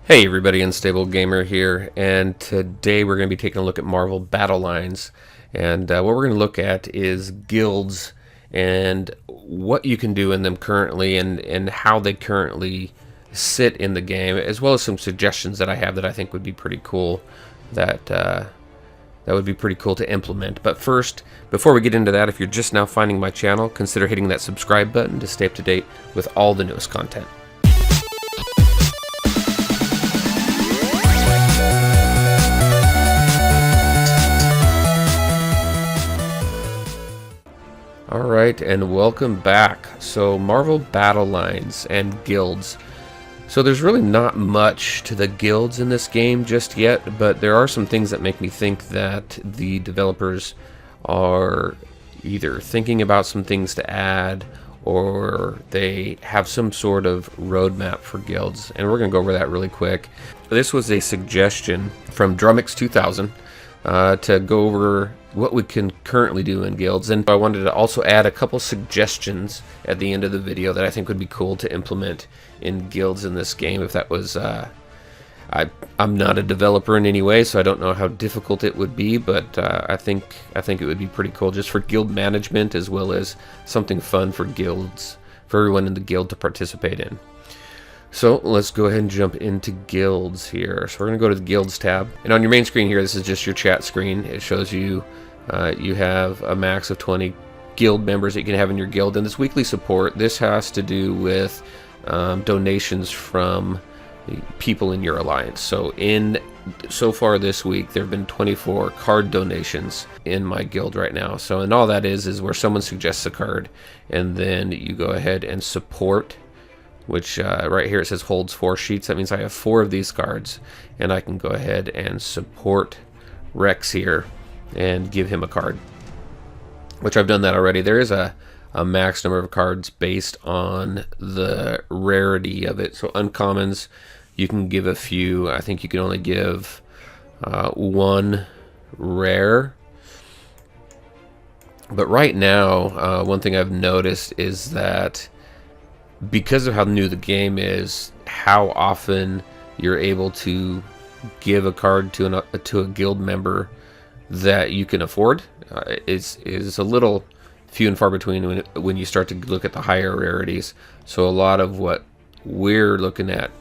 Hey everybody, Unstable Gamer here, and today we're going to be taking a look at Marvel Battle Lines. And what we're going to look at is guilds and what you can do in them currently and how they currently sit in the game, as well as some suggestions that I have that I think would be pretty cool that would be pretty cool to implement. But first, before we get into that, if you're just now finding my channel, consider hitting that subscribe button to stay up to date with all the newest content. Alright, and welcome back. So, Marvel Battle Lines and guilds. So there's really not much to the guilds in this game just yet, but there are some things that make me think that the developers are either thinking about some things to add, or they have some sort of roadmap for guilds, and we're going to go over that really quick. This was a suggestion from Drummix2000 to go over what we can currently do in guilds, and I wanted to also add a couple suggestions at the end of the video that I think would be cool to implement in guilds in this game. If that was, I'm not a developer in any way, so I don't know how difficult it would be, but I think it would be pretty cool just for guild management, as well as something fun for guilds, for everyone in the guild to participate in. So let's go ahead and jump into guilds here. So we're going to go to the guilds tab, and on your main screen here, this is just your chat screen. It shows you you have a max of 20 guild members that you can have in your guild, and this weekly support, this has to do with donations from people in your alliance. So far this week, there have been 24 card donations in my guild right now. So, and all that is where someone suggests a card, and then you go ahead and support, which right here it says holds 4 sheets. That means I have 4 of these cards, and I can go ahead and support Rex here and give him a card, which I've done that already. There is a max number of cards based on the rarity of it. So uncommons, you can give a few. I think you can only give 1 rare. But right now, one thing I've noticed is that because of how new the game is, how often you're able to give a card to a guild member that you can afford is a little few and far between when you start to look at the higher rarities. So a lot of what we're looking at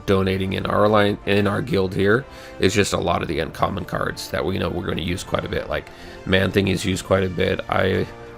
donating in our line, in our guild here, is just a lot of the uncommon cards that we know we're going to use quite a bit. Like Man Thing is used quite a bit.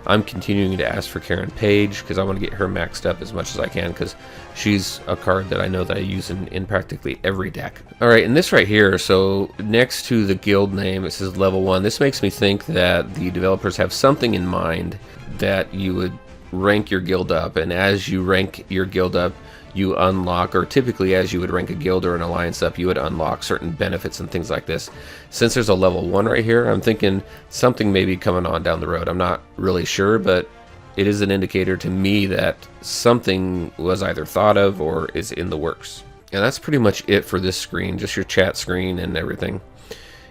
I'm continuing to ask for Karen Page because I want to get her maxed up as much as I can, because she's a card that I know that I use in practically every deck. Alright, and this right here, so next to the guild name, it says level 1. This makes me think that the developers have something in mind that you would rank your guild up, and as you rank your guild up, you unlock, or typically as you would rank a guild or an alliance up, you would unlock certain benefits and things like this. Since there's a level 1 right here, I'm thinking something may be coming on down the road. I'm not really sure, but it is an indicator to me that something was either thought of or is in the works. And that's pretty much it for this screen, just your chat screen and everything.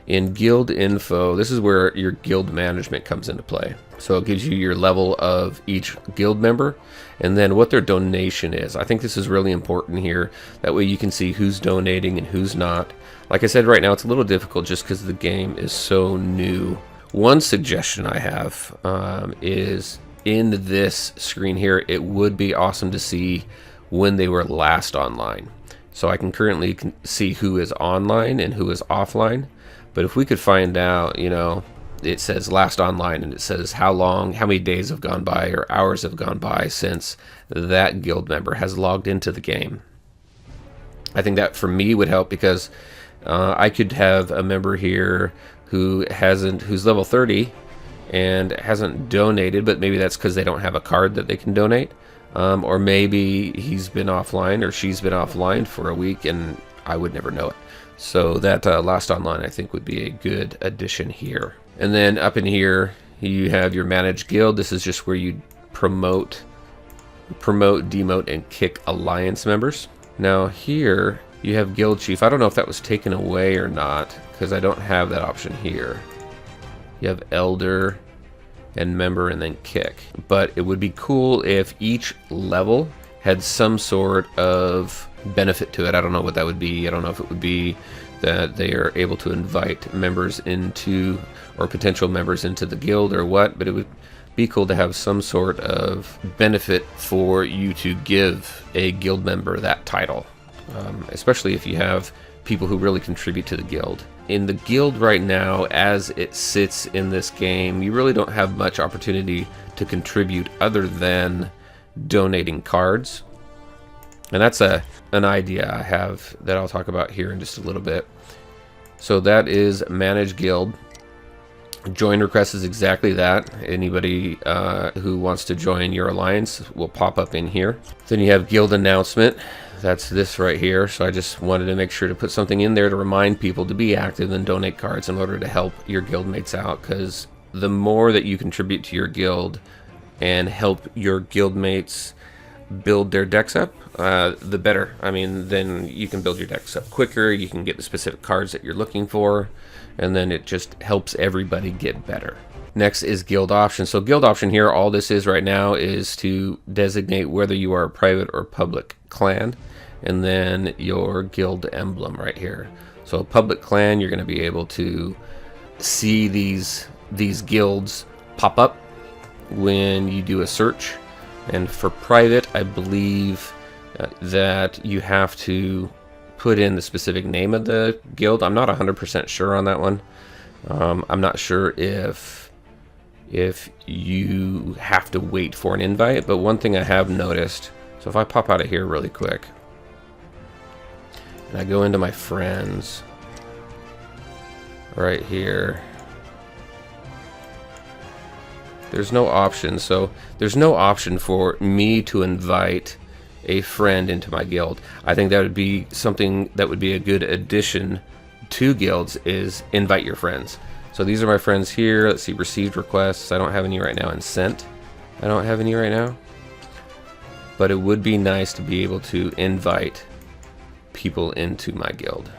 In guild info, this is where your guild management comes into play. So it gives you your level of each guild member, and then what their donation is. I think this is really important here. That way you can see who's donating and who's not. Like I said, right now it's a little difficult just because the game is so new. One suggestion I have is in this screen here, it would be awesome to see when they were last online. So I can currently see who is online and who is offline. But if we could find out, you know, it says last online, and it says how many days have gone by or hours have gone by since that guild member has logged into the game. I think that for me would help, because I could have a member here who's level 30 and hasn't donated, but maybe that's because they don't have a card that they can donate, or maybe he's been offline or she's been offline for a week and I would never know it. So that last online, I think, would be a good addition here. And then up in here, you have your managed guild. This is just where you promote, demote, and kick alliance members. Now here, you have guild chief. I don't know if that was taken away or not, because I don't have that option here. You have elder and member and then kick. But it would be cool if each level had some sort of benefit to it. I don't know what that would be. I don't know if it would be that they are able to invite members into, or potential members into the guild, or what, but it would be cool to have some sort of benefit for you to give a guild member that title, especially if you have people who really contribute to the guild. In the guild right now, as it sits in this game, you really don't have much opportunity to contribute other than donating cards. And that's an idea I have that I'll talk about here in just a little bit. So that is Manage Guild. Join request is exactly that. Anybody who wants to join your alliance will pop up in here. Then you have Guild Announcement. That's this right here. So I just wanted to make sure to put something in there to remind people to be active and donate cards in order to help your guild mates out, because the more that you contribute to your guild and help your guild mates build their decks up, the better. I mean, then you can build your decks up quicker, you can get the specific cards that you're looking for, and then it just helps everybody get better. Next is guild option. So guild option here, all this is right now is to designate whether you are a private or public clan, and then your guild emblem right here. So public clan, you're going to be able to see these guilds pop up when you do a search. And for private, I believe that you have to put in the specific name of the guild. I'm not 100% sure on that one. I'm not sure if you have to wait for an invite, but one thing I have noticed, so if I pop out of here really quick and I go into my friends right here, there's no option. So there's no option for me to invite a friend into my guild. I think that would be something that would be a good addition to guilds, is invite your friends. So these are my friends here. Let's see, received requests. I don't have any right now, and sent. I don't have any right now. But it would be nice to be able to invite people into my guild.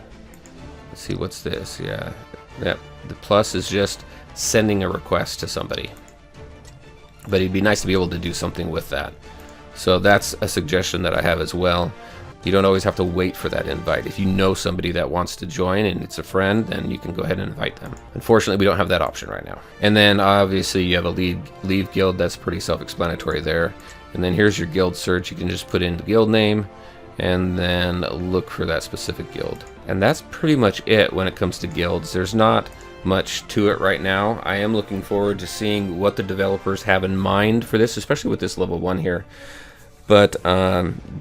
Let's see, what's this? Yeah, the plus is just sending a request to somebody. But it'd be nice to be able to do something with that. So that's a suggestion that I have as well. You don't always have to wait for that invite. If you know somebody that wants to join and it's a friend, then you can go ahead and invite them. Unfortunately, we don't have that option right now. And then obviously you have a leave guild. That's pretty self-explanatory there. And then here's your guild search. You can just put in the guild name and then look for that specific guild. And that's pretty much it when it comes to guilds. There's not much to it right now. I am looking forward to seeing what the developers have in mind for this, especially with this level 1 here. But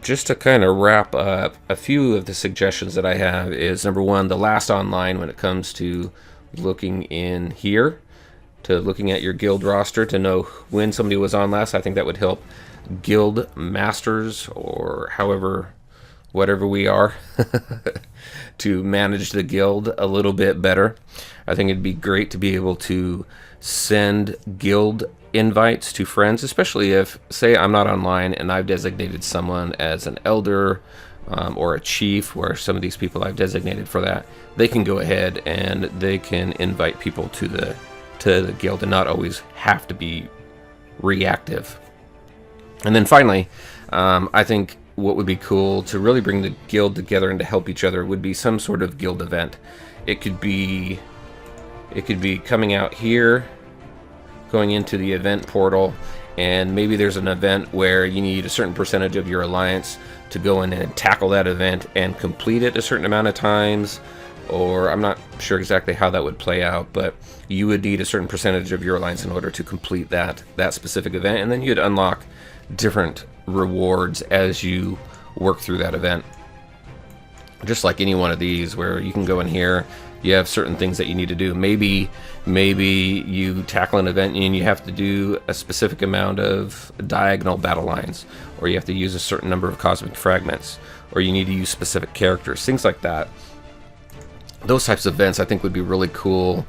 just to kind of wrap up, a few of the suggestions that I have is, number one, the last online when it comes to looking in here, to looking at your guild roster to know when somebody was on last. I think that would help guild masters, or whatever we are, to manage the guild a little bit better. I think it'd be great to be able to send guild invites to friends, especially if, say, I'm not online and I've designated someone as an elder or a chief, where some of these people I've designated for that, they can go ahead and they can invite people to the guild and not always have to be reactive. And then finally, I think what would be cool to really bring the guild together and to help each other would be some sort of guild event. It could be coming out here, going into the event portal, and maybe there's an event where you need a certain percentage of your alliance to go in and tackle that event and complete it a certain amount of times, or I'm not sure exactly how that would play out, but you would need a certain percentage of your alliance in order to complete that specific event, and then you'd unlock different rewards as you work through that event. Just like any one of these, where you can go in here, you have certain things that you need to do. Maybe you tackle an event and you have to do a specific amount of diagonal battle lines, or you have to use a certain number of cosmic fragments, or you need to use specific characters, things like that. Those types of events I think would be really cool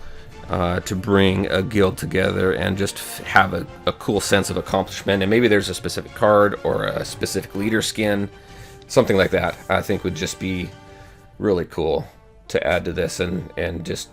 to bring a guild together and just have a cool sense of accomplishment. And maybe there's a specific card or a specific leader skin, something like that. I think would just be really cool to add to this and just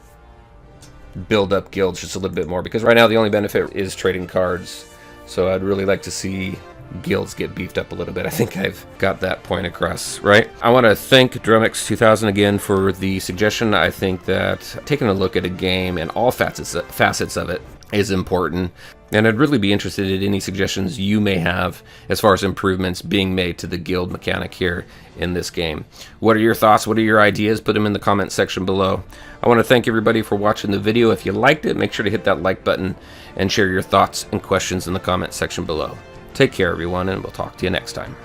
build up guilds just a little bit more, because right now the only benefit is trading cards. So I'd really like to see guilds get beefed up a little bit. I think I've got that point across, right? I want to thank DrumX2000 again for the suggestion. I think that taking a look at a game and all facets of it is important. And I'd really be interested in any suggestions you may have as far as improvements being made to the guild mechanic here in this game. What are your thoughts? What are your ideas? Put them in the comment section below. I want to thank everybody for watching the video. If you liked it, make sure to hit that like button and share your thoughts and questions in the comment section below. Take care, everyone, and we'll talk to you next time.